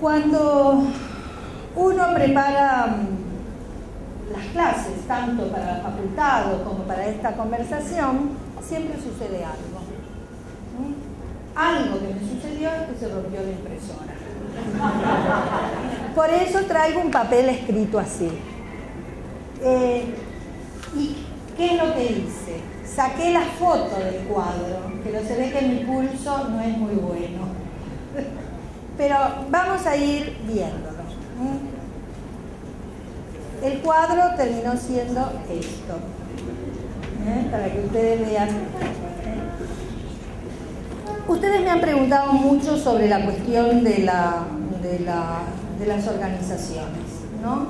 Cuando uno prepara las clases, tanto para la facultad como para esta conversación, siempre sucede algo. Algo que me sucedió es que se rompió la impresora. Por eso traigo un papel escrito así. ¿Y qué es lo que hice? Saqué la foto del cuadro, pero se ve que mi pulso no es muy bueno. Pero vamos a ir viéndolo. El cuadro terminó siendo esto, para que ustedes vean. Ustedes me han preguntado mucho sobre la cuestión de las organizaciones, ¿no?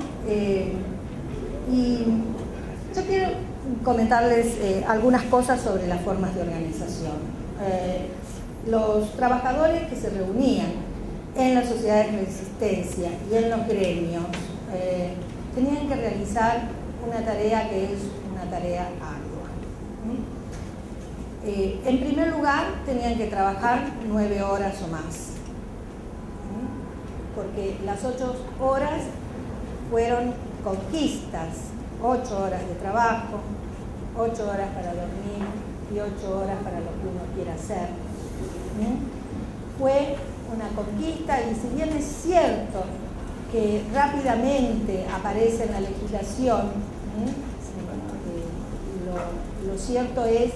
Y yo quiero comentarles algunas cosas sobre las formas de organización. Los trabajadores que se reunían en las sociedades de resistencia y en los gremios tenían que realizar una tarea que es una tarea ardua. En primer lugar, tenían que trabajar 9 horas o más, porque las 8 horas fueron conquistas, 8 horas de trabajo, 8 horas para dormir y 8 horas para lo que uno quiera hacer. Fue una conquista, y si bien es cierto que rápidamente aparece en la legislación, lo cierto es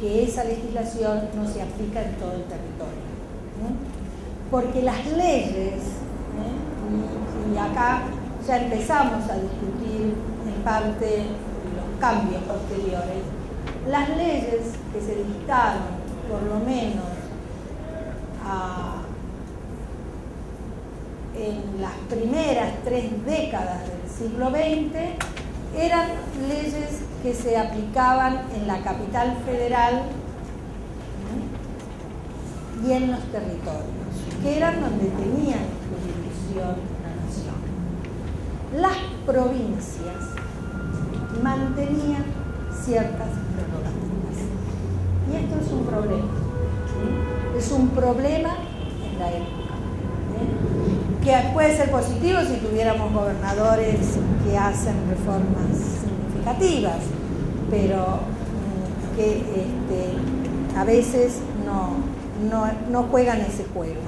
que esa legislación no se aplica en todo el territorio, porque las leyes, y acá ya empezamos a discutir en parte los cambios posteriores, las leyes que se dictaron por lo menos en las primeras 3 décadas del siglo XX eran leyes que se aplicaban en la capital federal y en los territorios, que eran donde tenían jurisdicción la nación. Las provincias mantenían ciertas prerrogativas. Y esto es un problema. Es un problema en la época. Que puede ser positivo si tuviéramos gobernadores que hacen reformas significativas, pero que a veces no juegan ese juego.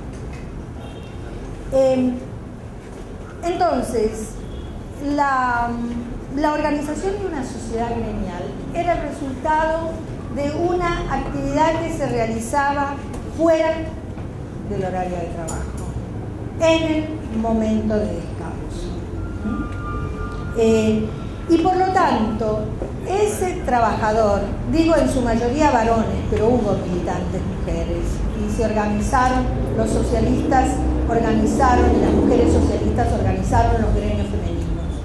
Entonces, la organización de una sociedad gremial era el resultado de una actividad que se realizaba fuera del horario de trabajo, en el momento de descanso. Y por lo tanto, ese trabajador, digo en su mayoría varones, pero hubo militantes mujeres, y se organizaron, los socialistas organizaron, y las mujeres socialistas organizaron los gremios femeninos.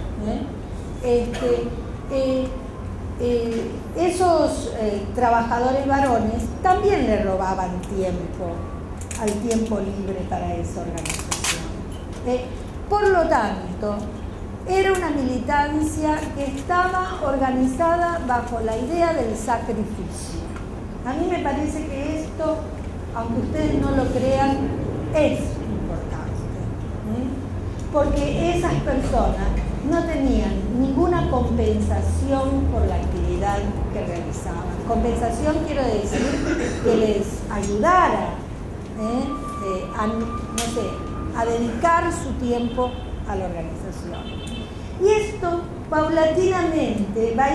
Esos trabajadores varones también le robaban tiempo al tiempo libre para esa organización. Por lo tanto, era una militancia que estaba organizada bajo la idea del sacrificio. A mí me parece que esto, aunque ustedes no lo crean, es importante, porque esas personas no tenían ninguna compensación por la actividad que realizaban. Compensación quiero decir que les ayudara a dedicar su tiempo a la organización. Y esto paulatinamente va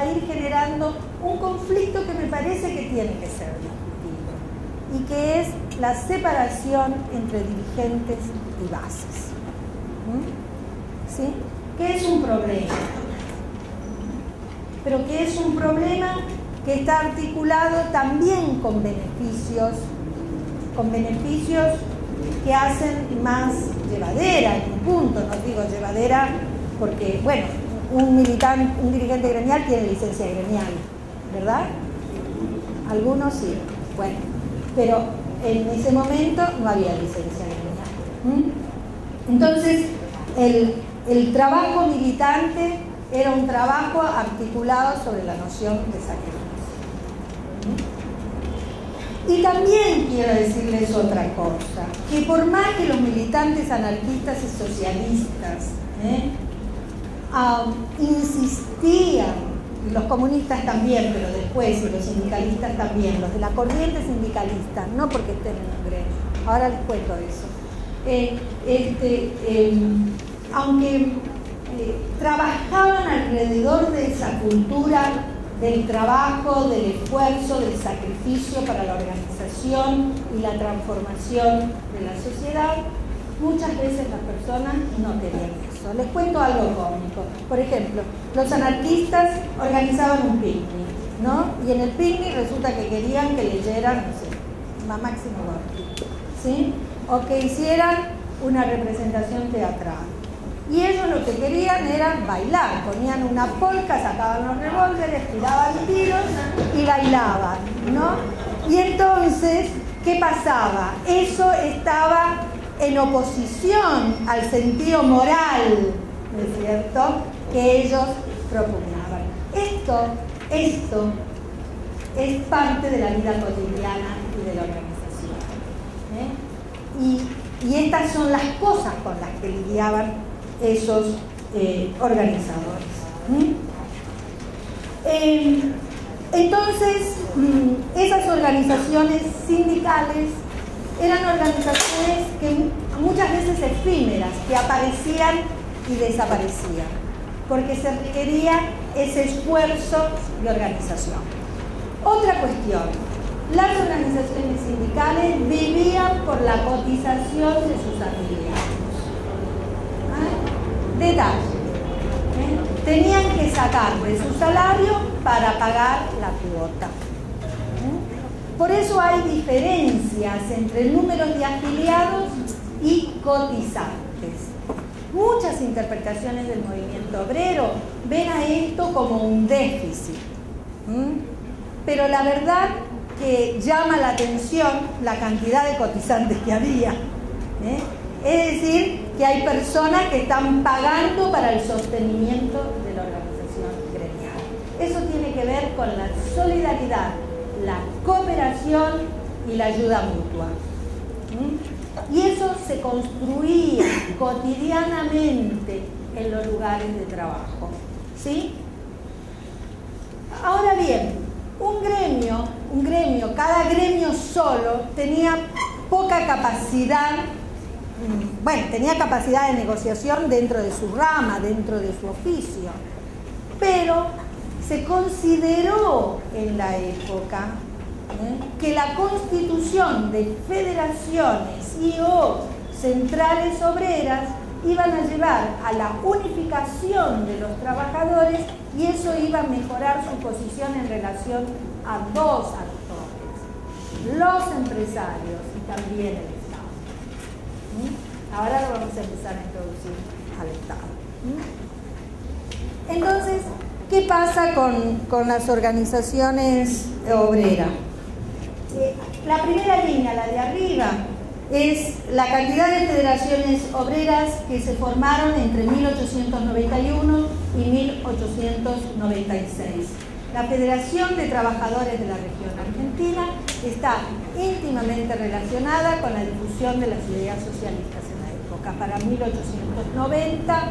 a ir generando un conflicto que me parece que tiene que ser discutido, y que es la separación entre dirigentes y bases. ¿Sí? Que es un problema, pero que es un problema que está articulado también con beneficios que hacen más llevadera, en un punto, no digo llevadera porque, bueno, un dirigente gremial tiene licencia gremial, ¿verdad? Algunos sí, bueno, pero en ese momento no había licencia gremial. Entonces, el trabajo militante era un trabajo articulado sobre la noción de sacrificio. Y también quiero decirles otra cosa. que por más que los militantes anarquistas y socialistas insistían, los comunistas también, pero después, y los sindicalistas también, los de la corriente sindicalista, no porque estén en un gremio, ahora les cuento eso, aunque trabajaban alrededor de esa cultura del trabajo, del esfuerzo, del sacrificio para la organización y la transformación de la sociedad, muchas veces las personas no tenían eso. Les cuento algo cómico. Por ejemplo, los anarquistas organizaban un picnic, ¿no? Y en el picnic resulta que querían que leyeran, no sé, Máximo Gorki, ¿sí? O que hicieran una representación teatral. Y ellos lo que querían era bailar. Ponían una polca, sacaban los revólveres, tiraban tiros y bailaban, ¿no? Y entonces, ¿qué pasaba? Eso estaba en oposición al sentido moral, ¿no es cierto?, que ellos propugnaban. Esto es parte de la vida cotidiana y de la organización. Y estas son las cosas con las que lidiaban esos organizadores. Entonces, esas organizaciones sindicales eran organizaciones que muchas veces efímeras, que aparecían y desaparecían, porque se requería ese esfuerzo de organización. Otra cuestión, las organizaciones sindicales vivían por la cotización de sus afiliados. Detalle, tenían que sacar de su salario para pagar la cuota. Por eso hay diferencias entre números de afiliados y cotizantes. Muchas interpretaciones del movimiento obrero ven a esto como un déficit. Pero la verdad que llama la atención la cantidad de cotizantes que había. Es decir, que hay personas que están pagando para el sostenimiento de la organización gremial. Eso tiene que ver con la solidaridad, la cooperación y la ayuda mutua. Y eso se construía cotidianamente en los lugares de trabajo. ¿Sí? Ahora bien, un gremio, cada gremio solo tenía poca capacidad, tenía capacidad de negociación dentro de su rama, dentro de su oficio, pero se consideró en la época que la constitución de federaciones y/o centrales obreras iban a llevar a la unificación de los trabajadores y eso iba a mejorar su posición en relación a dos actores, los empresarios y también el Estado. Ahora lo vamos a empezar a introducir al Estado. Entonces, ¿qué pasa con las organizaciones obreras? La primera línea, la de arriba, es la cantidad de federaciones obreras que se formaron entre 1891 y 1896. La Federación de Trabajadores de la Región Argentina está íntimamente relacionada con la difusión de las ideas socialistas en la época. Para 1890,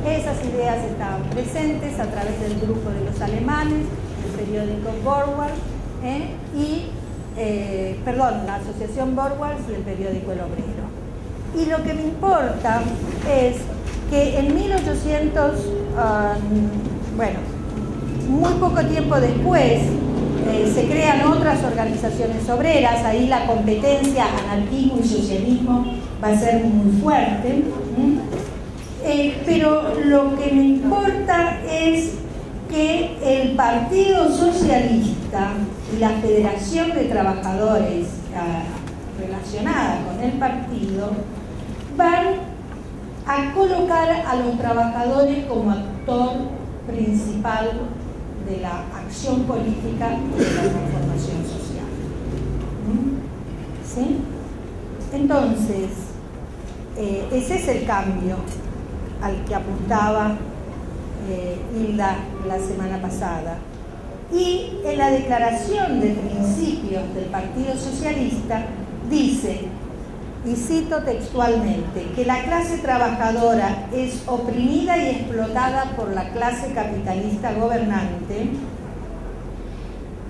esas ideas estaban presentes a través del grupo de los alemanes, el periódico Borwald, la asociación Borwald y el periódico El Obrero. Y lo que me importa es que en 1800, muy poco tiempo después, se crean otras organizaciones obreras, ahí la competencia anarquismo y socialismo va a ser muy fuerte, pero lo que me importa es que el Partido Socialista y la Federación de Trabajadores relacionada con el partido van a colocar a los trabajadores como actor principal de la acción política y de la transformación social. ¿Sí? Entonces, ese es el cambio al que apuntaba Hilda la semana pasada. Y en la declaración de principios del Partido Socialista dice: y cito textualmente, que la clase trabajadora es oprimida y explotada por la clase capitalista gobernante,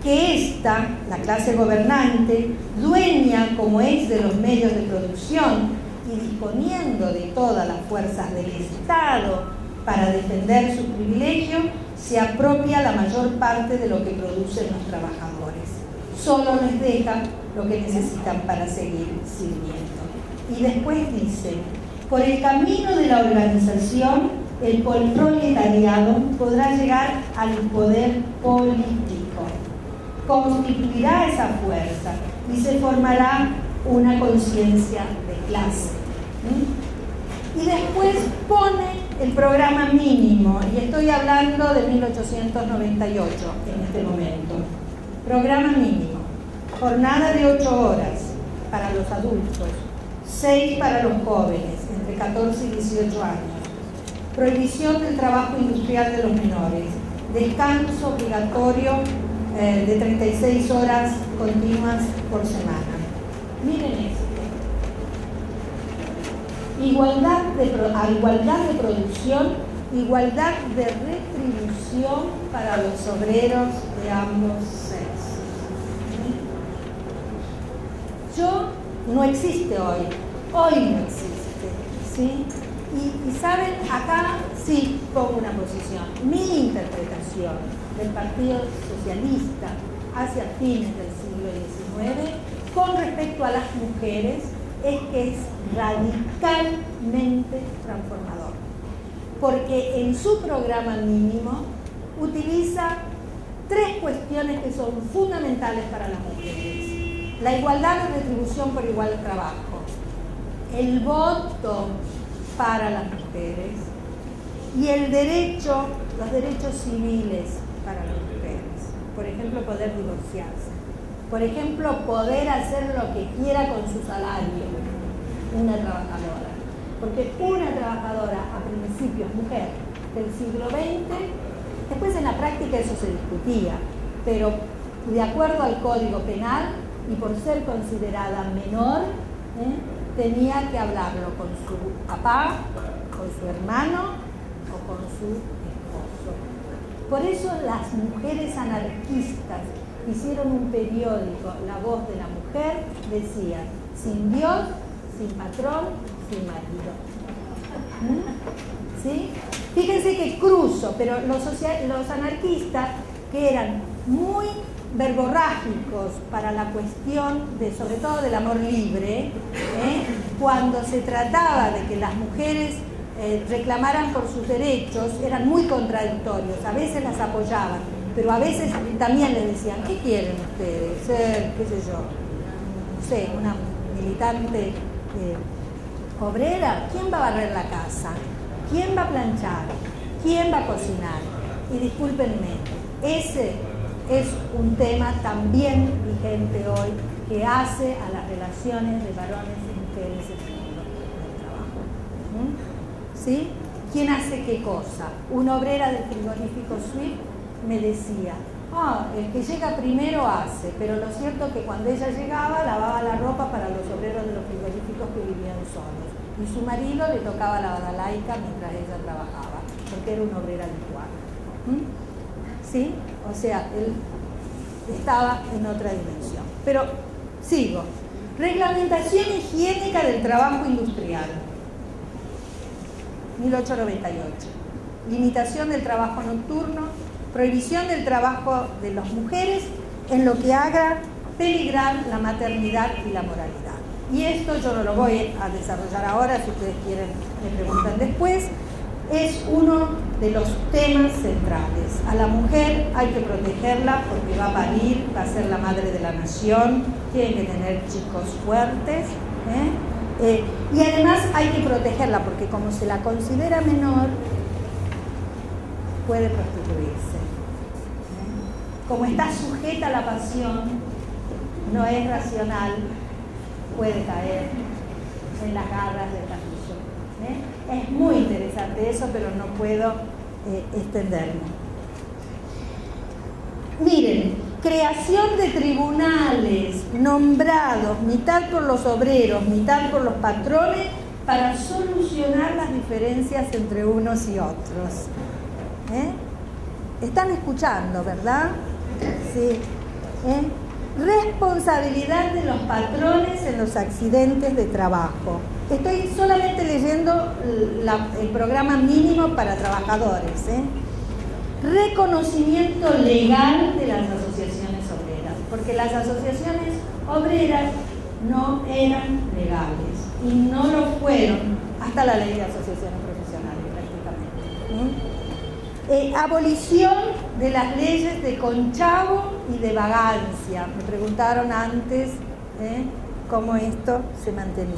que esta, la clase gobernante, dueña como es de los medios de producción y disponiendo de todas las fuerzas del Estado para defender su privilegio, se apropia la mayor parte de lo que producen los trabajadores. Solo les deja lo que necesitan para seguir sirviendo. Y después dice, por el camino de la organización, el proletariado podrá llegar al poder político, constituirá esa fuerza y se formará una conciencia de clase. Y después pone el programa mínimo, y estoy hablando de 1898 en este momento. Programa mínimo, jornada de 8 horas para los adultos, 6 para los jóvenes, entre 14 y 18 años. Prohibición del trabajo industrial de los menores. Descanso obligatorio de 36 horas continuas por semana. Miren esto. Igualdad de producción, igualdad de retribución para los obreros de ambos sexos. No existe hoy no existe, ¿sí? Y saben, acá sí pongo una posición. Mi interpretación del Partido Socialista hacia fines del siglo XIX con respecto a las mujeres es que es radicalmente transformador, porque en su programa mínimo utiliza 3 cuestiones que son fundamentales para las mujeres: la igualdad de retribución por igual trabajo, el voto para las mujeres y los derechos civiles para las mujeres. Por ejemplo, poder divorciarse. Por ejemplo, poder hacer lo que quiera con su salario, una trabajadora. Porque una trabajadora, a principios mujer del siglo XX, después en la práctica eso se discutía, pero de acuerdo al Código Penal y por ser considerada menor, tenía que hablarlo con su papá, con su hermano o con su esposo. Por eso las mujeres anarquistas hicieron un periódico, La Voz de la Mujer, decía: sin Dios, sin patrón, sin marido. ¿Sí? Fíjense que cruzo, pero los anarquistas, que eran muy verborrágicos para la cuestión de, sobre todo del amor libre, cuando se trataba de que las mujeres reclamaran por sus derechos, eran muy contradictorios. A veces las apoyaban, pero a veces también les decían: ¿qué quieren ustedes? Ser, qué sé yo, no sé, una militante obrera. ¿Quién va a barrer la casa? ¿Quién va a planchar? ¿Quién va a cocinar? Y discúlpenme, ese es un tema también vigente hoy, que hace a las relaciones de varones y mujeres en el mundo del trabajo. ¿Sí? ¿Quién hace qué cosa? Una obrera del frigorífico Swift me decía: el que llega primero hace, pero lo cierto es que cuando ella llegaba lavaba la ropa para los obreros de los frigoríficos que vivían solos, y su marido le tocaba la badalaica mientras ella trabajaba, porque era una obrera lituana. ¿Sí? O sea, él estaba en otra dimensión. Pero sigo. Reglamentación higiénica del trabajo industrial, 1898. Limitación del trabajo nocturno, prohibición del trabajo de las mujeres en lo que haga peligrar la maternidad y la moralidad. Y esto yo no lo voy a desarrollar ahora, si ustedes quieren me preguntan después. Es uno de los temas centrales. A la mujer hay que protegerla porque va a parir, va a ser la madre de la nación, tiene que tener chicos fuertes, y además hay que protegerla porque como se la considera menor, puede prostituirse. Como está sujeta a la pasión, no es racional, puede caer en las garras del capricho. Es muy interesante eso, pero no puedo extenderme. Miren, creación de tribunales nombrados mitad por los obreros, mitad por los patrones, para solucionar las diferencias entre unos y otros. Están escuchando, ¿verdad? Sí. Responsabilidad de los patrones en los accidentes de trabajo. Estoy solamente leyendo el programa mínimo para trabajadores. Reconocimiento legal de las asociaciones obreras, porque las asociaciones obreras no eran legales y no lo fueron hasta la ley de asociaciones profesionales prácticamente. Abolición de las leyes de conchavo y de vagancia. Me preguntaron antes cómo esto se mantenía.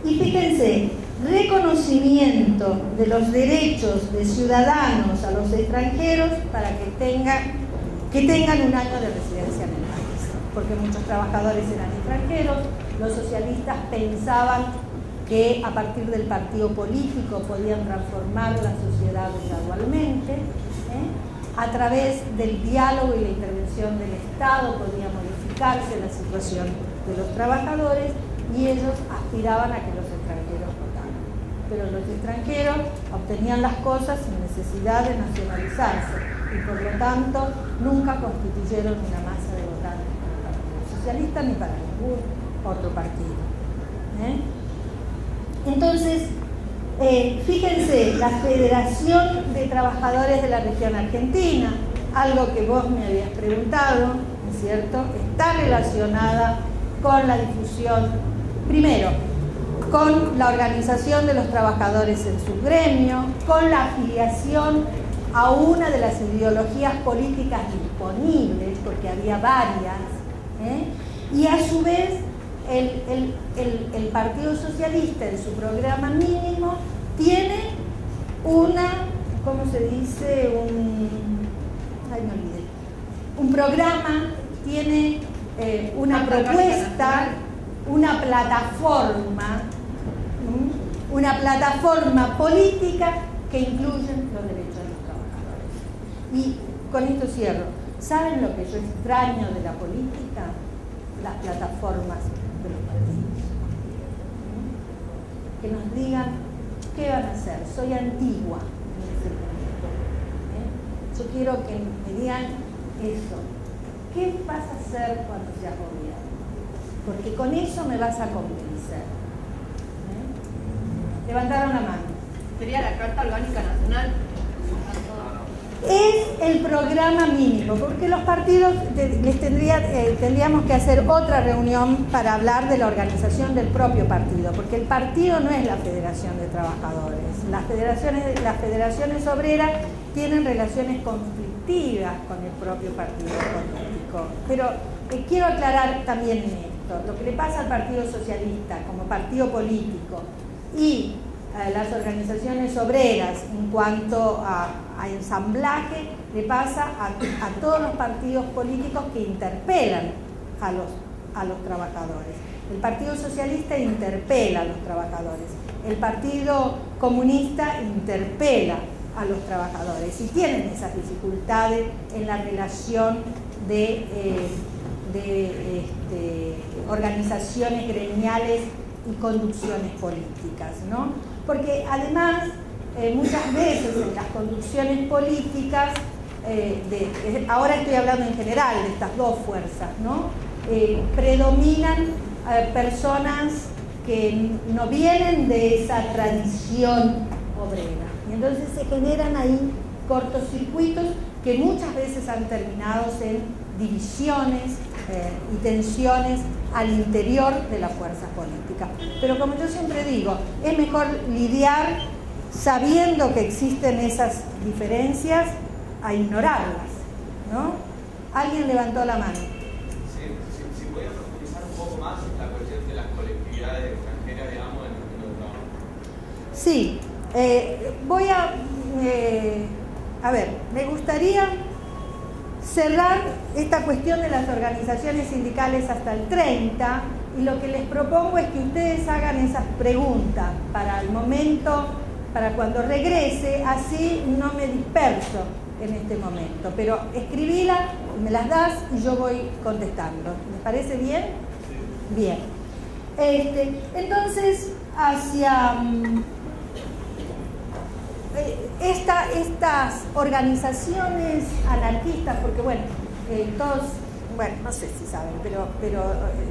Y fíjense, reconocimiento de los derechos de ciudadanos a los extranjeros para que tengan un año de residencia en el país, porque muchos trabajadores eran extranjeros. Los socialistas pensaban que a partir del partido político podían transformar la sociedad gradualmente, a través del diálogo y la intervención del Estado podía modificarse la situación de los trabajadores, y ellos aspiraban a que los extranjeros votaran. Pero los extranjeros obtenían las cosas sin necesidad de nacionalizarse y por lo tanto nunca constituyeron una masa de votantes para el Partido Socialista ni para ningún otro partido. Entonces, fíjense, la Federación de Trabajadores de la Región Argentina, algo que vos me habías preguntado, ¿no es cierto?, está relacionada con la difusión, primero, con la organización de los trabajadores en su gremio, con la afiliación a una de las ideologías políticas disponibles, porque había varias, y a su vez el Partido Socialista en su programa mínimo tiene una, ¿cómo se dice? Un programa, tiene una propuesta, una plataforma política que incluye los derechos de los trabajadores. Y con esto cierro. ¿Saben lo que yo extraño de la política? Las plataformas de los partidos. Que nos digan qué van a hacer. Soy antigua en ese punto. Yo quiero que me digan eso. ¿Qué vas a hacer cuando seas gobierno? Porque con eso me vas a convencer. Levantaron la mano. ¿Sería la Carta Orgánica Nacional? Es el programa mínimo, porque los partidos tendríamos que hacer otra reunión para hablar de la organización del propio partido, porque el partido no es la Federación de Trabajadores. Las federaciones obreras tienen relaciones conflictivas con el propio partido político. Pero quiero aclarar también esto, lo que le pasa al Partido Socialista como partido político y las organizaciones obreras en cuanto a ensamblaje, le pasa a todos los partidos políticos que interpelan a los trabajadores. El Partido Socialista interpela a los trabajadores, el Partido Comunista interpela a los trabajadores y tienen esas dificultades en la relación de organizaciones gremiales y conducciones políticas, ¿no? Porque además muchas veces en las conducciones políticas, ahora estoy hablando en general de estas dos fuerzas, ¿no? Predominan personas que no vienen de esa tradición obrera. Y entonces se generan ahí cortocircuitos que muchas veces han terminado en divisiones y tensiones al interior de la fuerza política. Pero como yo siempre digo, es mejor lidiar sabiendo que existen esas diferencias a ignorarlas, ¿no? Alguien levantó la mano. Si voy a profundizar un poco más la cuestión de las colectividades extranjeras, digamos, en el trabajo. Sí, voy a ver, me gustaría cerrar esta cuestión de las organizaciones sindicales hasta el 30 y lo que les propongo es que ustedes hagan esas preguntas para el momento, para cuando regrese, así no me disperso en este momento, pero escribíla, me las das y yo voy contestando. ¿Les parece bien? Bien. Entonces, hacia estas organizaciones anarquistas, porque bueno, todos, bueno, no sé si saben, pero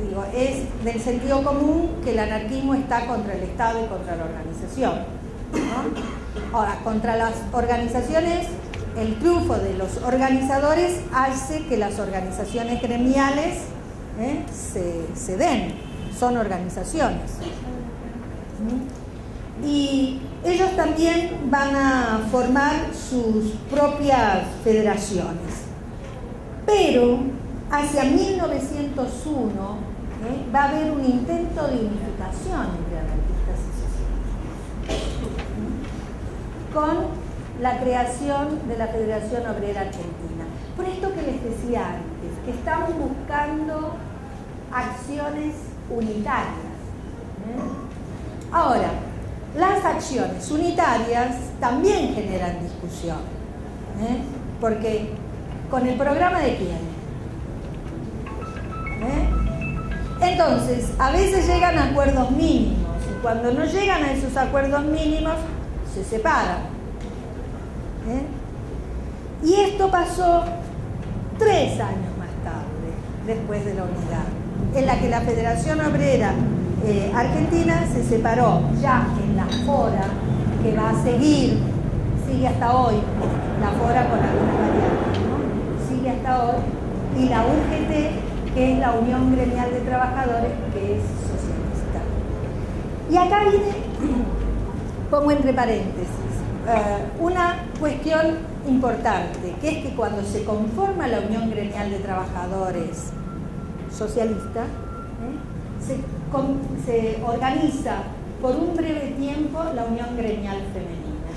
digo, es del sentido común que el anarquismo está contra el Estado y contra la organización, ¿no? Ahora, contra las organizaciones, el triunfo de los organizadores hace que las organizaciones gremiales se den, son organizaciones. Y ellos también van a formar sus propias federaciones. Pero hacia 1901 va a haber un intento de unificación entre anarquistas y socialistas, con la creación de la Federación Obrera Argentina. Por esto que les decía antes, que estamos buscando acciones unitarias. Ahora, las acciones unitarias también generan discusión, porque ¿con el programa de quién? Entonces, a veces llegan a acuerdos mínimos, y cuando no llegan a esos acuerdos mínimos, se separan. Y esto pasó 3 años más tarde, después de la unidad, en la que la Federación Obrera Argentina se separó ya en la FORA, que va a sigue hasta hoy, la FORA con algunas variantes, ¿no? Sigue hasta hoy, y la UGT, que es la Unión Gremial de Trabajadores, que es socialista. Y acá pongo entre paréntesis una cuestión importante, que es que cuando se conforma la Unión Gremial de Trabajadores socialista, se organiza por un breve tiempo la Unión Gremial Femenina,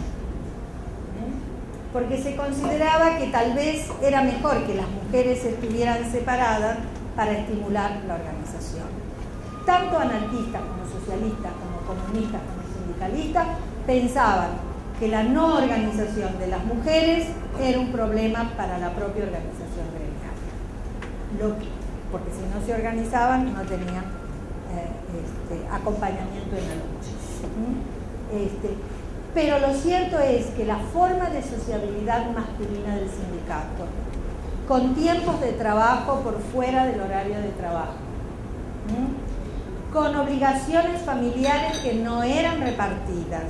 porque se consideraba que tal vez era mejor que las mujeres estuvieran separadas para estimular la organización. Tanto anarquistas como socialistas, como comunistas, como sindicalistas, pensaban que la no organización de las mujeres era un problema para la propia organización gremial, porque si no se organizaban no tenían acompañamiento en la lucha. Pero lo cierto es que la forma de sociabilidad masculina del sindicato, con tiempos de trabajo por fuera del horario de trabajo, con obligaciones familiares que no eran repartidas,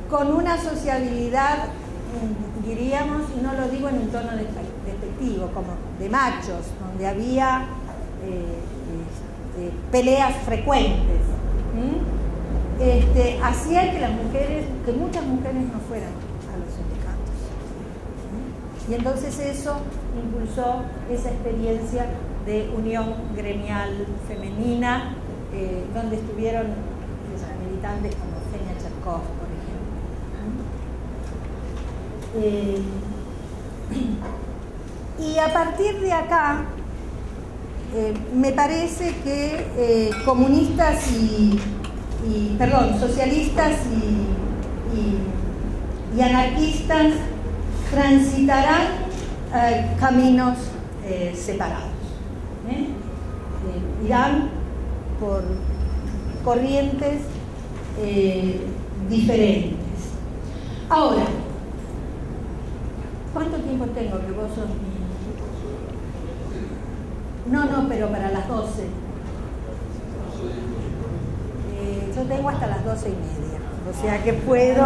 con una sociabilidad, diríamos, y no lo digo en un tono despectivo, como de machos, donde había peleas frecuentes, hacía que muchas mujeres no fueran a los sindicatos. Y entonces eso impulsó esa experiencia de unión gremial femenina, donde estuvieron militantes como Eugenia Cherkov, por ejemplo. Y a partir de acá, me parece que socialistas y anarquistas transitarán caminos separados. Irán por corrientes diferentes. Ahora, ¿cuánto tiempo tengo? Que vos sos mi... No, pero para las 12. Yo tengo hasta las 12:30, o sea que puedo...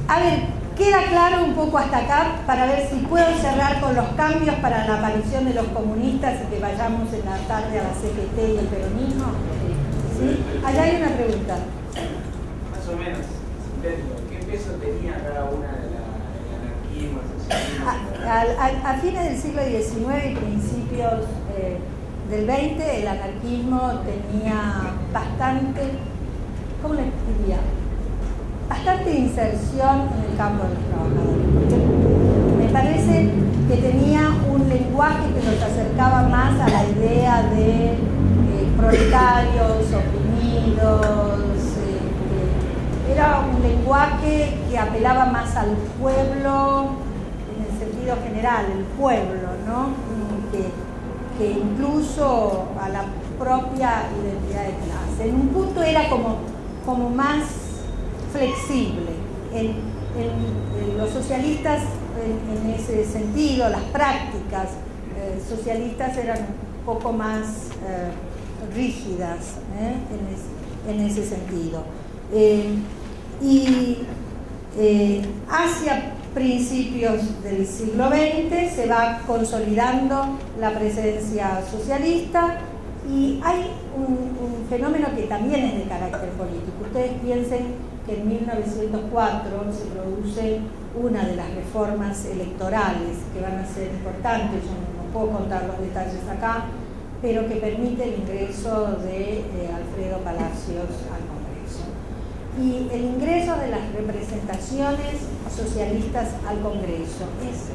a ver, queda claro un poco hasta acá para ver si puedo cerrar con los cambios para la aparición de los comunistas y que vayamos en la tarde a la CGT y el peronismo. ¿Sí? Allá hay una pregunta. Más o menos, ¿qué peso tenía cada una de a fines del siglo XIX y principios del XX, el anarquismo tenía bastante, ¿cómo le diría? Bastante inserción en el campo de los trabajadores, porque me parece que tenía un lenguaje que nos acercaba más a la idea de proletarios, oprimidos, era un lenguaje que apelaba más al pueblo, en el sentido general, el pueblo, ¿no? Que incluso a la propia identidad de clase. En un punto era como más flexible. Los socialistas, en ese sentido, las prácticas socialistas eran un poco más rígidas en ese sentido. Hacia principios del siglo XX se va consolidando la presencia socialista y hay un fenómeno que también es de carácter político. Ustedes piensen que en 1904 se produce una de las reformas electorales que van a ser importantes, yo no puedo contar los detalles acá, pero que permite el ingreso de Alfredo Palacios al Congreso. Y el ingreso de las representaciones socialistas al Congreso es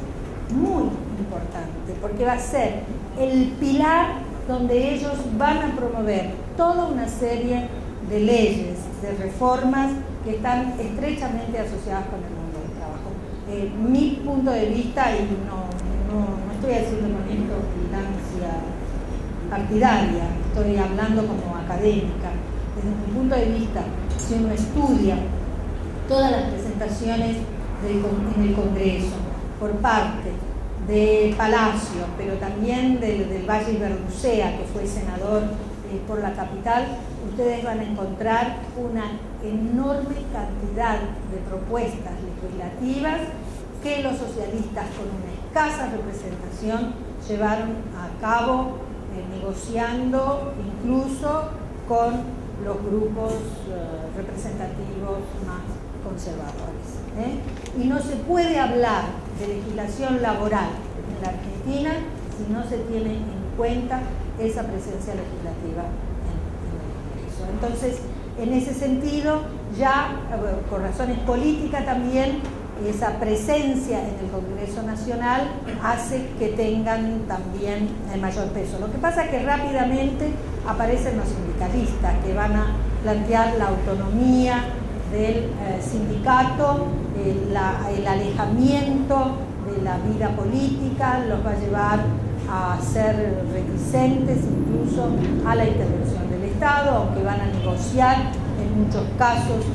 muy importante porque va a ser el pilar donde ellos van a promover toda una serie de leyes, de reformas que están estrechamente asociadas con el mundo del trabajo. Mi punto de vista, y no estoy haciendo con esto militancia partidaria, estoy hablando como académica, desde mi punto de vista, si uno estudia todas las presentaciones en el Congreso por parte de Palacio, pero también del Valle Iberducea, que fue senador por la capital, ustedes van a encontrar una enorme cantidad de propuestas legislativas que los socialistas, con una escasa representación, llevaron a cabo, negociando incluso con los grupos representativos más conservadores. Y no se puede hablar de legislación laboral en la Argentina si no se tiene en cuenta esa presencia legislativa en el Congreso. Entonces, en ese sentido, ya por razones políticas también, esa presencia en el Congreso Nacional hace que tengan también el mayor peso. Lo que pasa es que rápidamente aparecen los sindicalistas que van a plantear la autonomía del sindicato, el alejamiento de la vida política, los va a llevar a ser reticentes incluso a la intervención del Estado, aunque van a negociar en muchos casos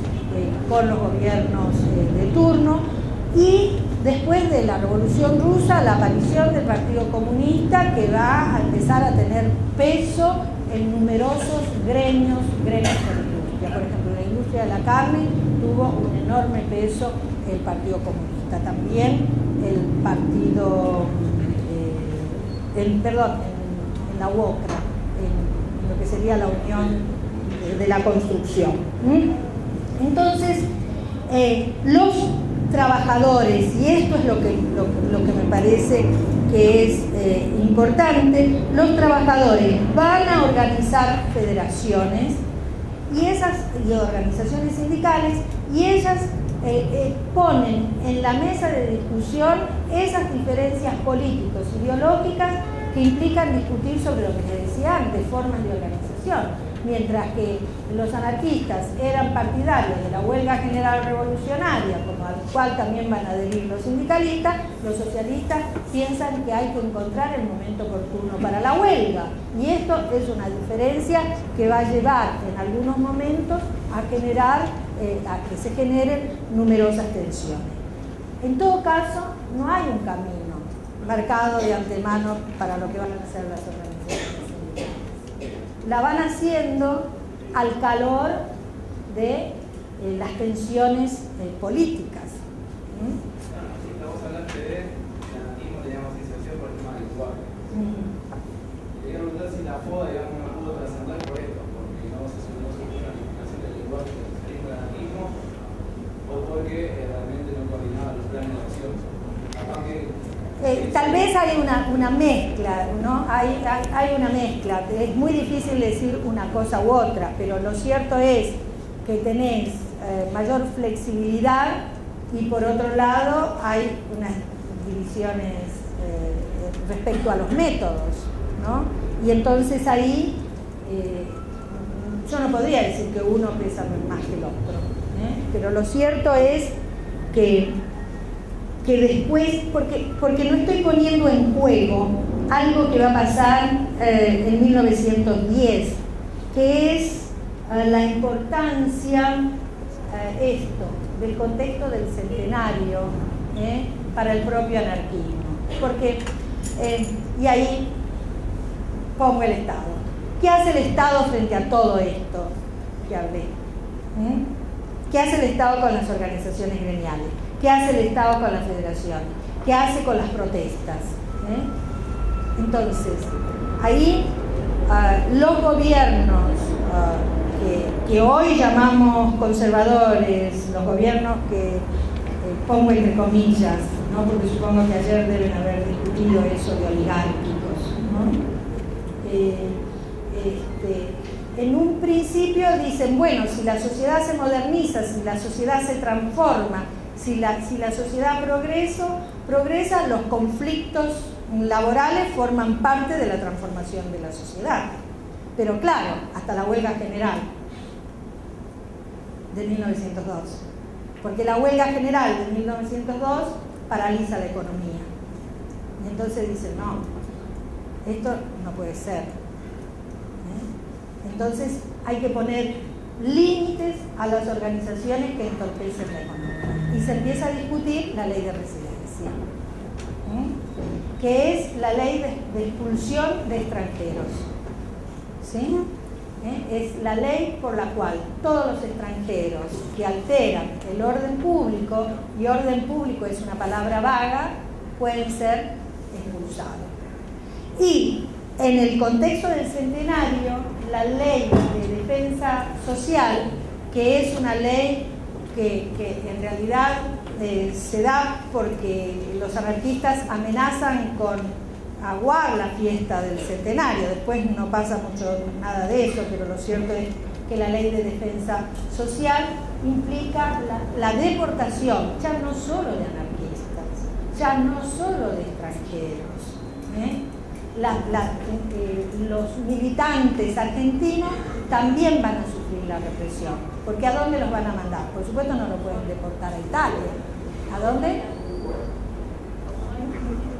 con los gobiernos de turno. Y después de la Revolución Rusa, la aparición del Partido Comunista, que va a empezar a tener peso en numerosos gremios de la industria. Por ejemplo, la industria de la carne tuvo un enorme peso el Partido Comunista. También el partido, en la UOCRA, en lo que sería la Unión de la Construcción. Entonces, los trabajadores, y esto es lo que me parece que es importante, los trabajadores van a organizar federaciones y organizaciones sindicales, y ellas ponen en la mesa de discusión esas diferencias políticos, ideológicas que implican discutir sobre lo que les decía antes, formas de organización. Mientras que los anarquistas eran partidarios de la huelga general revolucionaria, como al cual también van a adherir los sindicalistas, los socialistas piensan que hay que encontrar el momento oportuno para la huelga. Y esto es una diferencia que va a llevar en algunos momentos a que se generen numerosas tensiones. En todo caso, no hay un camino marcado de antemano para lo que van a hacer las organizaciones. La van haciendo al calor de las tensiones políticas. Estamos hablando de anarquismo, digamos, inserción por el tema del lenguaje. Quería preguntar si la FOA, digamos, no pudo trascender por esto, porque no se puso una unificación del lenguaje del socialismo y del anarquismo, o porque realmente no coordinaba los planes de acción. Tal vez hay una mezcla, ¿no? Hay una mezcla. Es muy difícil decir una cosa u otra, pero lo cierto es que tenés mayor flexibilidad y por otro lado hay unas divisiones respecto a los métodos, ¿no? Y entonces ahí yo no podría decir que uno pesa más que el otro. Pero lo cierto es que después, porque no estoy poniendo en juego algo que va a pasar en 1910, que es la importancia del contexto del centenario para el propio anarquismo. Porque, y ahí pongo el Estado. ¿Qué hace el Estado frente a todo esto que hablé? ¿Qué hace el Estado con las organizaciones gremiales? ¿Qué hace el Estado con las federaciones? ¿Qué hace con las protestas? Entonces, ahí los gobiernos que hoy llamamos conservadores, los gobiernos que pongo entre comillas, ¿no? Porque supongo que ayer deben haber discutido eso de oligárquicos, ¿no? En un principio dicen, bueno, si la sociedad se moderniza, si la sociedad se transforma, si la sociedad progresa, los conflictos laborales forman parte de la transformación de la sociedad. Pero claro, hasta la huelga general de 1902. Porque la huelga general de 1902 paraliza la economía. Y entonces dicen, no, esto no puede ser. Entonces hay que poner límites a las organizaciones que entorpecen la economía. Y se empieza a discutir la ley de residencia, que es la ley de expulsión de extranjeros. ¿Sí? Es la ley por la cual todos los extranjeros que alteran el orden público, y orden público es una palabra vaga, pueden ser expulsados. Y en el contexto del centenario, la ley de defensa social, que es una ley que en realidad se da porque los anarquistas amenazan con aguar la fiesta del centenario. Después no pasa nada de eso, pero lo cierto es que la ley de defensa social implica la deportación, ya no solo de anarquistas, ya no solo de extranjeros. Los militantes argentinos también van a sufrir la represión, porque ¿a dónde los van a mandar? Por supuesto no lo pueden deportar a Italia. ¿A dónde?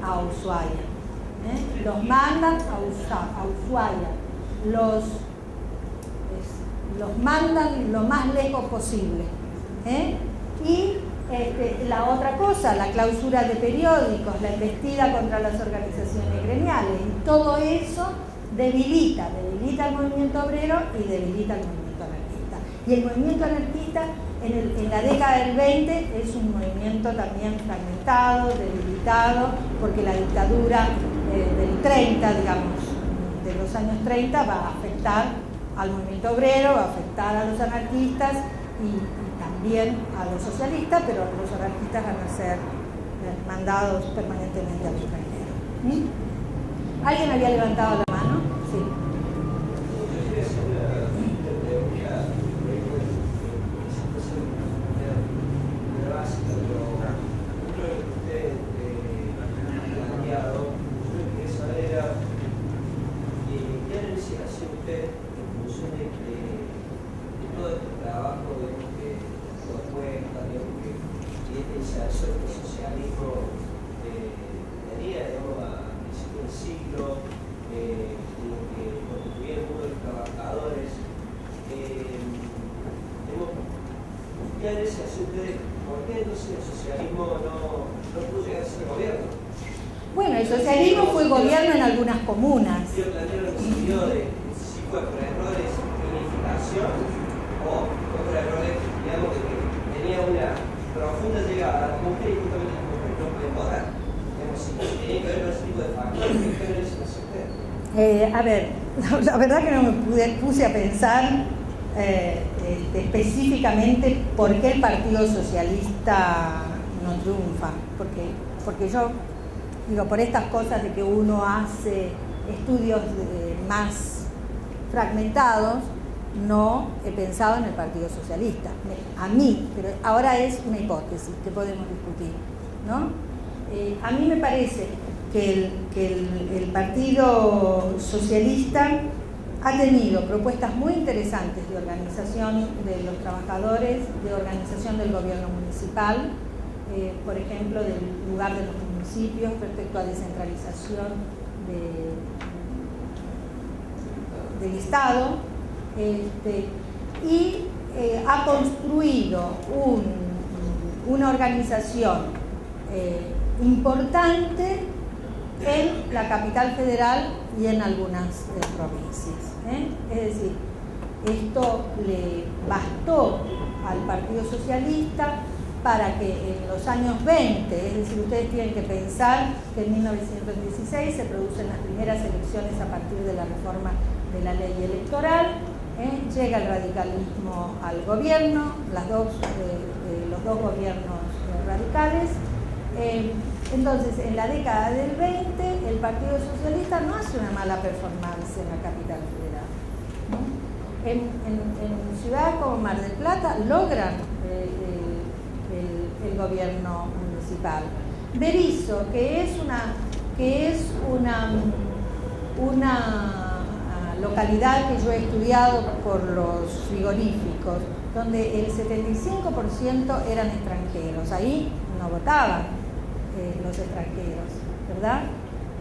A Ushuaia. Los mandan a Ushuaia, los mandan lo más lejos posible. Y la otra cosa, la clausura de periódicos, la embestida contra las organizaciones gremiales, y todo eso debilita el movimiento obrero y debilita el movimiento anarquista. Y el movimiento anarquista en la década del 20 es un movimiento también fragmentado, debilitado, porque la dictadura del 30, digamos, de los años 30 va a afectar al movimiento obrero, va a afectar a los anarquistas y también a los socialistas, pero los anarquistas van a ser mandados permanentemente al extranjero. ¿Alguien había levantado la mano? Sí. Bueno, el socialismo fue gobierno en algunas comunas. Yo planteo en el sentido de si fue por errores de unificación o por errores, digamos, de que tenía una profunda llegada a la mujer y justamente las mujeres no pueden votar. Digamos, si tenía que ver con ese tipo de factores, ¿qué género es usted? A ver, la verdad que no me puse a pensar específicamente por qué el Partido Socialista no triunfa, porque yo digo, por estas cosas de que uno hace estudios más fragmentados, no he pensado en el Partido Socialista, a mí, pero ahora es una hipótesis que podemos discutir, ¿no? A mí me parece que el Partido Socialista ha tenido propuestas muy interesantes de organización de los trabajadores, de organización del gobierno municipal, por ejemplo, del lugar de los municipios respecto a descentralización del Estado, y ha construido una organización importante en la capital federal y en algunas provincias. Es decir, esto le bastó al Partido Socialista para que en los años 20, es decir, ustedes tienen que pensar que en 1916 se producen las primeras elecciones a partir de la reforma de la ley electoral, llega el radicalismo al gobierno, los dos gobiernos radicales. Entonces, en la década del 20, el Partido Socialista no hace una mala performance en la capital federal, ¿no? En ciudades como Mar del Plata logran el gobierno municipal. Berisso, que es una localidad que yo he estudiado por los frigoríficos, donde el 75% eran extranjeros, ahí no votaban los extranjeros, ¿verdad?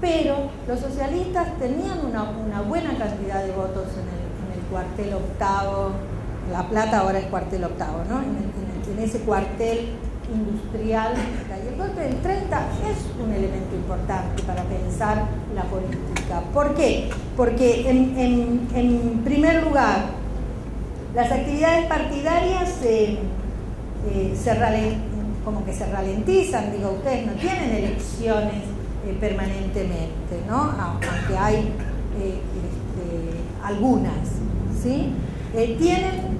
Pero los socialistas tenían una buena cantidad de votos en el cuartel octavo. La Plata ahora es cuartel octavo, ¿no? En ese cuartel industrial. Y el golpe del 30 es un elemento importante para pensar la política. ¿Por qué? Porque en primer lugar, las actividades partidarias como que se ralentizan. Digo, ustedes no tienen elecciones permanentemente, ¿no? Aunque hay algunas, ¿sí? Tienen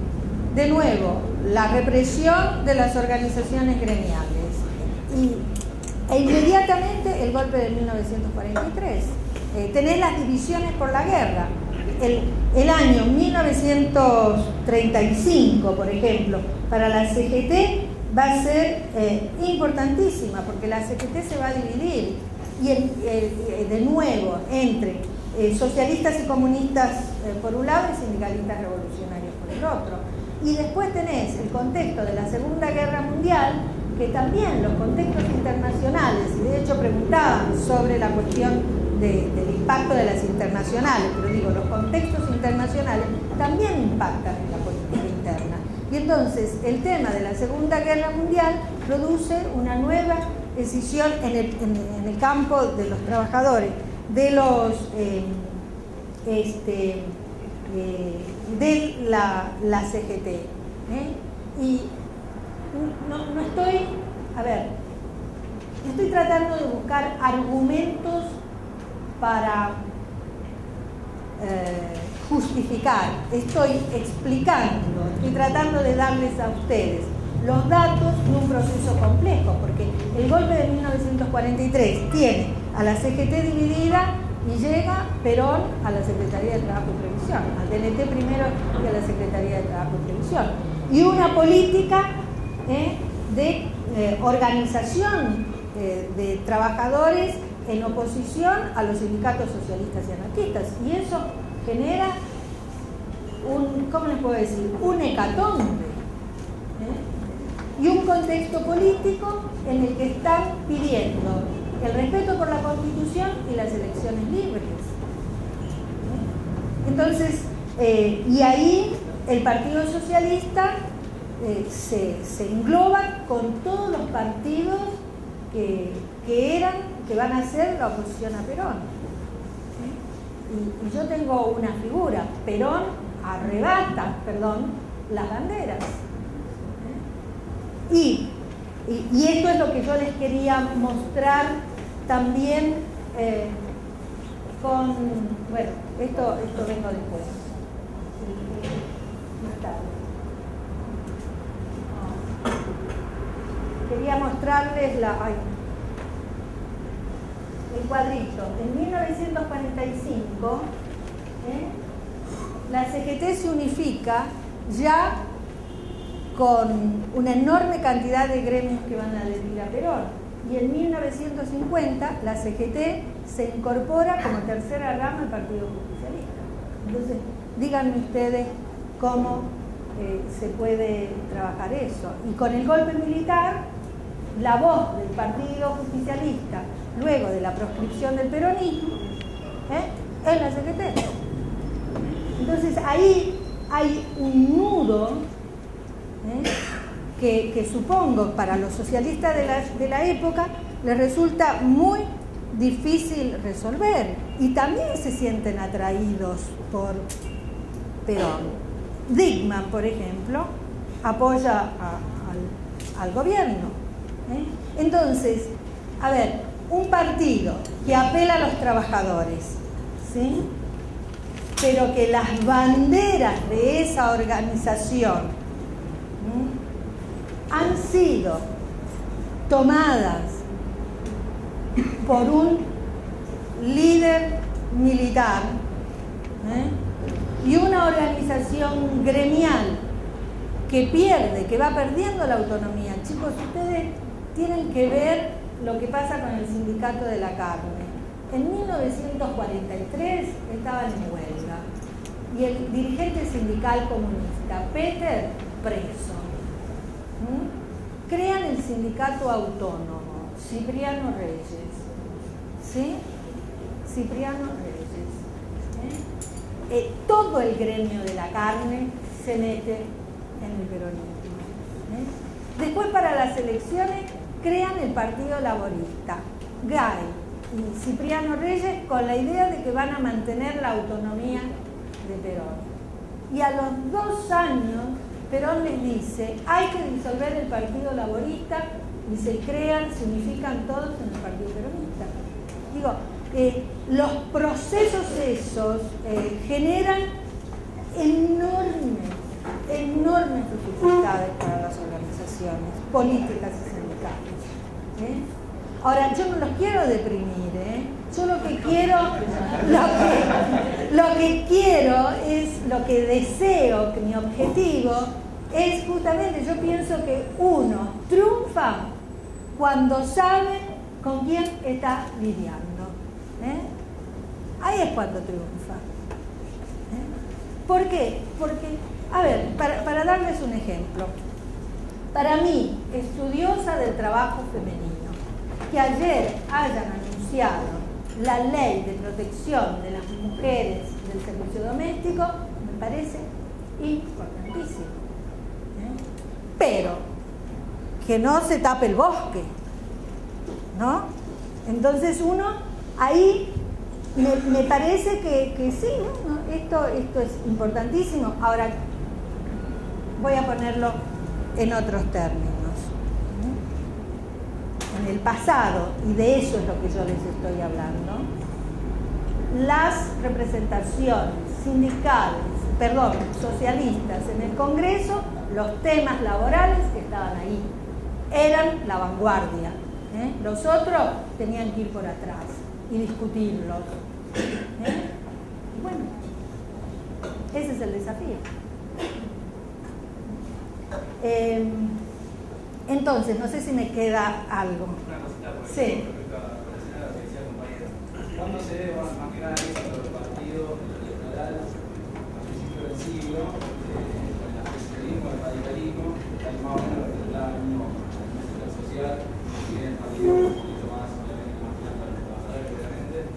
de nuevo la represión de las organizaciones gremiales e inmediatamente el golpe de 1943. Tenés las divisiones por la guerra. El año 1935, por ejemplo, para la CGT va a ser importantísima, porque la CGT se va a dividir y de nuevo entre socialistas y comunistas por un lado y sindicalistas revolucionarios por el otro. Y después tenés el contexto de la Segunda Guerra Mundial, que también los contextos internacionales, y de hecho preguntaban sobre la cuestión del impacto de las internacionales, pero digo, los contextos internacionales también impactan en la política interna. Y entonces el tema de la Segunda Guerra Mundial produce una nueva decisión en el campo de los trabajadores, de la CGT. Y no estoy, estoy tratando de buscar argumentos para justificar, estoy explicando, estoy tratando de darles a ustedes los datos de un proceso complejo, porque el golpe de 1943 tiene a la CGT dividida y llega Perón a la Secretaría de Trabajo y Previsión, al DNT primero y a la Secretaría de Trabajo y Previsión, y una política de organización de trabajadores en oposición a los sindicatos socialistas y anarquistas, y eso genera ¿cómo les puedo decir? Un hecatombe, y un contexto político en el que están pidiendo el respeto por la Constitución y las elecciones libres. Entonces, y ahí el Partido Socialista se engloba con todos los partidos que van a ser la oposición a Perón. Y yo tengo una figura, Perón arrebata, las banderas. Y esto es lo que yo les quería mostrar también bueno, esto vengo después, más tarde. Quería mostrarles el cuadrito. En 1945 la CGT se unifica ya con una enorme cantidad de gremios que van a adherir a Perón. Y en 1950 la CGT se incorpora como tercera rama al Partido Justicialista. Entonces, díganme ustedes cómo se puede trabajar eso. Y con el golpe militar, la voz del Partido Justicialista, luego de la proscripción del peronismo, es la CGT. Entonces ahí hay un nudo que supongo para los socialistas de la época les resulta muy difícil resolver, y también se sienten atraídos por Perón. Dickmann, por ejemplo, apoya al gobierno. Entonces, a ver, un partido que apela a los trabajadores, ¿sí?, pero que las banderas de esa organización han sido tomadas por un líder militar y una organización gremial que pierde, que va perdiendo la autonomía. Chicos, ustedes tienen que ver lo que pasa con el sindicato de la carne. En 1943 estaban en huelga y el dirigente sindical comunista, Peter, preso. Crean el sindicato autónomo, Cipriano Reyes. ¿Sí? Cipriano Reyes. Todo el gremio de la carne se mete en el peronismo. Después, para las elecciones, crean el Partido Laborista. Gay y Cipriano Reyes con la idea de que van a mantener la autonomía de Perón. Y a los 2 años, Perón les dice, hay que disolver el Partido Laborista, y se unifican todos en el Partido Peronista. Digo, los procesos esos generan enormes dificultades para las organizaciones políticas y sindicales. Ahora, yo no los quiero deprimir, yo lo que quiero es, lo que deseo, que mi objetivo es justamente, yo pienso que uno triunfa cuando sabe con quién está lidiando. Ahí es cuando triunfa. ¿Por qué? Porque, a ver, para darles un ejemplo, para mí, estudiosa del trabajo femenino, que ayer hayan anunciado la ley de protección de las mujeres del servicio doméstico, me parece importantísimo. Pero que no se tape el bosque, ¿no? Entonces uno ahí me parece que sí, ¿no? Esto es importantísimo. Ahora voy a ponerlo en otros términos. En el pasado, y de eso es lo que yo les estoy hablando, las representaciones socialistas en el Congreso, los temas laborales que estaban ahí, eran la vanguardia. Los otros tenían que ir por atrás y discutirlos. Bueno, ese es el desafío. Entonces, no sé si me queda algo. Una cosita por Sí. respecto a lo que decía el compañero. ¿Cuándo se debe más que nada eso del partido electoral a principios del siglo, con el socialismo, el radicalismo, que hay más o menos representado en el mismo sector social, que tiene el partido un poquito más, obviamente, más plata para los trabajadores, obviamente?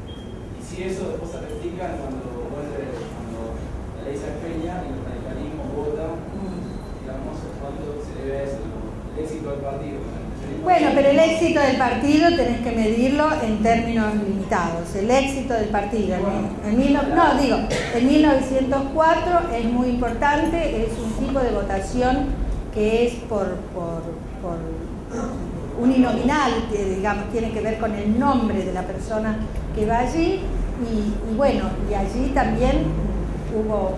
Y si eso después se replica cuando la ley se empeña y el radicalismo vota, digamos, ¿cuándo se debe a eso? El éxito del partido. Bueno, pero el éxito del partido tenés que medirlo en términos limitados. El éxito del partido en 1904 es muy importante, es un tipo de votación que es por uninominal, que digamos tiene que ver con el nombre de la persona que va allí, y bueno, y allí también hubo,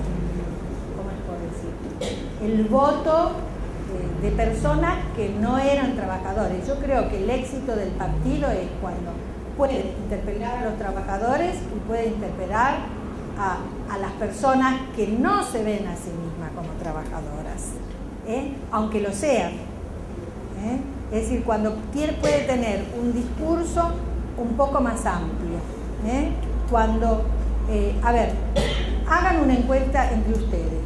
¿cómo les puedo decir?, el voto de personas que no eran trabajadores. Yo creo que el éxito del partido es cuando puede interpelar a los trabajadores y puede interpelar a las personas que no se ven a sí mismas como trabajadoras, aunque lo sean. Es decir, cuando puede tener un discurso un poco más amplio. Cuando, a ver, hagan una encuesta entre ustedes.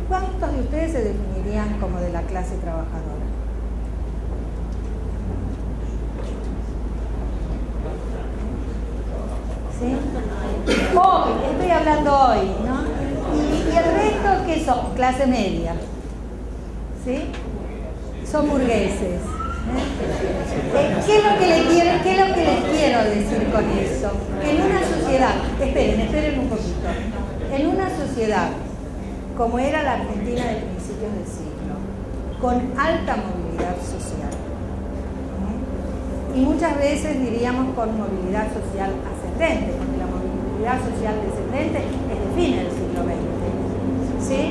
¿Cuántos de ustedes se definirían como de la clase trabajadora? ¿Sí? Hoy, estoy hablando hoy, ¿no? ¿Y el resto qué son? Clase media. ¿Sí? Son burgueses. ¿Qué es lo que les quiero decir con eso? Que en una sociedad, esperen un poquito, en una sociedad como era la Argentina de principios del siglo, con alta movilidad social, y muchas veces diríamos con movilidad social ascendente, porque la movilidad social descendente es de fines del siglo XX, ¿sí?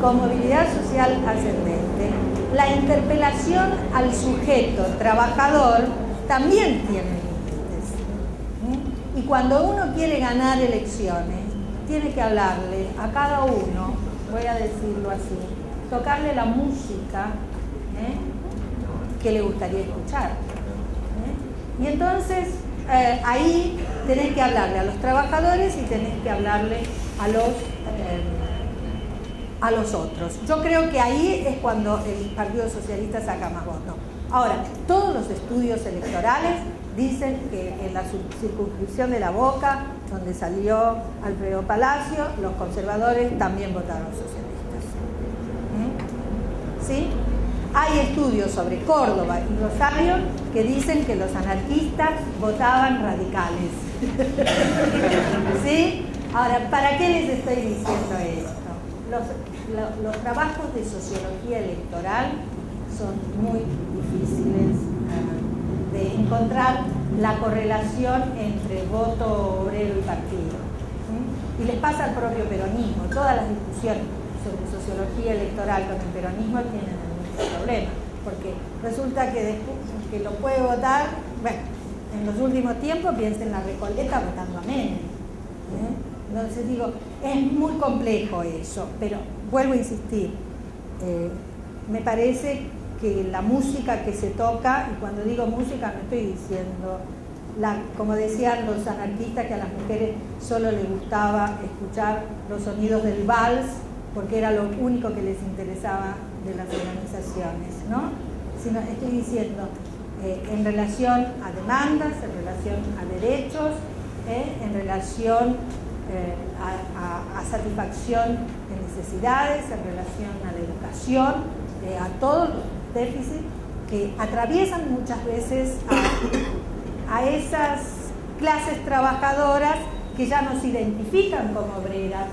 Con movilidad social ascendente, la interpelación al sujeto trabajador también tiene límites. Y cuando uno quiere ganar elecciones, tiene que hablarle a cada uno, voy a decirlo así, tocarle la música que le gustaría escuchar. Y entonces ahí tenés que hablarle a los trabajadores y tenés que hablarle a los otros. Yo creo que ahí es cuando el Partido Socialista saca más votos. Ahora, todos los estudios electorales dicen que en la circunscripción de La Boca, donde salió Alfredo Palacio, los conservadores también votaron socialistas. ¿Sí? Hay estudios sobre Córdoba y Rosario que dicen que los anarquistas votaban radicales. ¿Sí? Ahora, ¿para qué les estoy diciendo esto? Los trabajos de sociología electoral son muy difíciles de encontrar la correlación entre voto obrero y partido. Y les pasa al propio peronismo. Todas las discusiones sobre sociología electoral con el peronismo tienen el mismo problema, porque resulta que lo puede votar, bueno, en los últimos tiempos piensen en la Recoleta votando a Menem. Entonces digo, es muy complejo eso, pero vuelvo a insistir, me parece que la música que se toca, y cuando digo música no estoy diciendo, como decían los anarquistas, que a las mujeres solo les gustaba escuchar los sonidos del vals, porque era lo único que les interesaba de las organizaciones, ¿no? Sino estoy diciendo, en relación a demandas, en relación a derechos, en relación a satisfacción de necesidades, en relación a la educación, a todos los déficits que atraviesan muchas veces a esas clases trabajadoras que ya no se identifican como obreras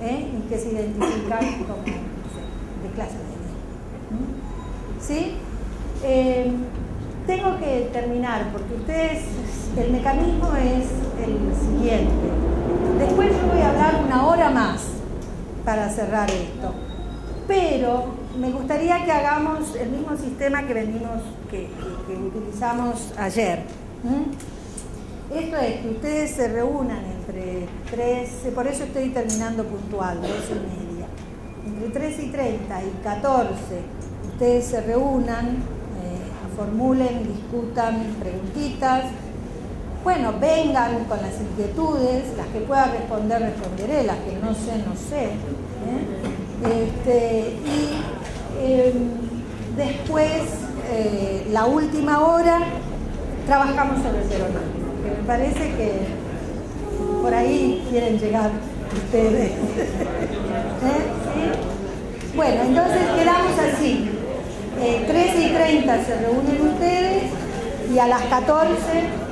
y que se identifican como, no sé, de clase media. ¿Sí? Tengo que terminar porque ustedes, el mecanismo es el siguiente. Después yo voy a hablar 1 hora más para cerrar esto, pero me gustaría que hagamos el mismo sistema que utilizamos ayer. Esto es que ustedes se reúnan entre 13, por eso estoy terminando puntual, 12:30, entre 13:30 y 14, ustedes se reúnan, formulen, discutan preguntitas. Bueno, vengan con las inquietudes, las que pueda responder, responderé, las que no sé, no sé. Después, la última hora, trabajamos sobre el peronismo, que me parece que por ahí quieren llegar ustedes. ¿Sí? Bueno, entonces quedamos así. 13:30 se reúnen ustedes y a las 14